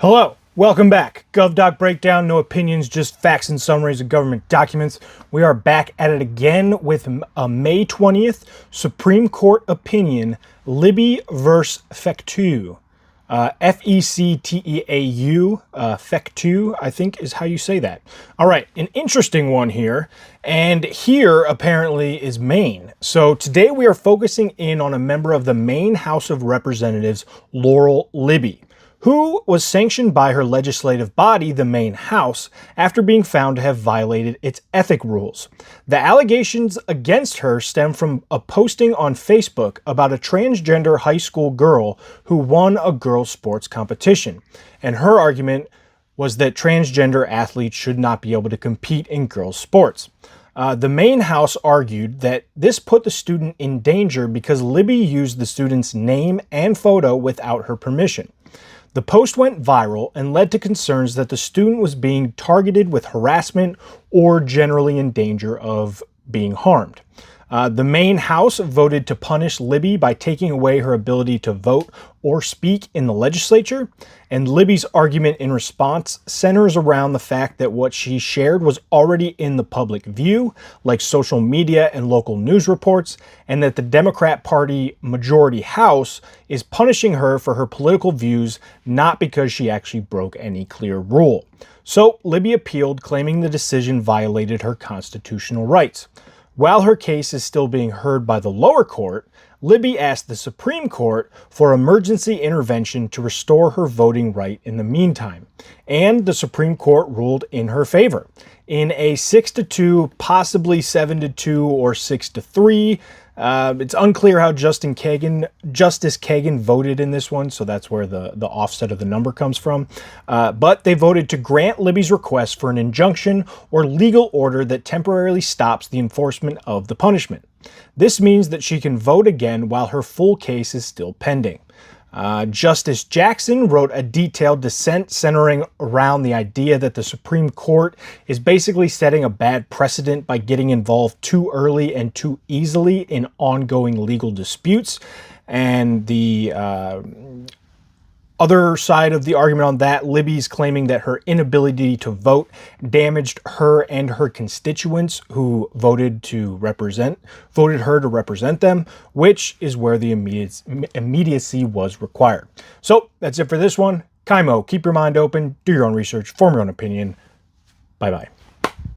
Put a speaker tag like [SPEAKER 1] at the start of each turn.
[SPEAKER 1] Hello, welcome back. GovDoc Breakdown, no opinions, just facts and summaries of government documents. We are back at it again with a May 20th Supreme Court opinion, Libby versus Fecteau. F-E-C-T-E-A-U, Fecteau, I think is how you say that. All right, an interesting one here, and here apparently is Maine. So today we are focusing in on a member of the Maine House of Representatives, Laurel Libby, who was sanctioned by her legislative body, the Maine House, after being found to have violated its ethic rules. The allegations against her stem from a posting on Facebook about a transgender high school girl who won a girls' sports competition. And her argument was that transgender athletes should not be able to compete in girls' sports. The Maine House argued that this put the student in danger because Libby used the student's name and photo without her permission. The post went viral and led to concerns that the student was being targeted with harassment or generally in danger of being harmed. The Maine House voted to punish Libby by taking away her ability to vote or speak in the legislature, and Libby's argument in response centers around the fact that what she shared was already in the public view, like social media and local news reports, and that the Democrat Party majority House is punishing her for her political views, not because she actually broke any clear rule. So Libby appealed, claiming the decision violated her constitutional rights. While her case is still being heard by the lower court, Libby asked the Supreme Court for emergency intervention to restore her voting right in the meantime, and the Supreme Court ruled in her favor in a 6-2, possibly 7-2 or 6-3. It's unclear how Justice Kagan voted in this one, so that's where the offset of the number comes from. But they voted to grant Libby's request for an injunction or legal order that temporarily stops the enforcement of the punishment. This means that she can vote again while her full case is still pending. Justice Jackson wrote a detailed dissent centering around the idea that the Supreme Court is basically setting a bad precedent by getting involved too early and too easily in ongoing legal disputes. And the other side of the argument on that, Libby's claiming that her inability to vote damaged her and her constituents who voted her to represent them, which is where the immediacy was required. So that's it for this one. Kaimo, keep your mind open, do your own research, form your own opinion. Bye-bye.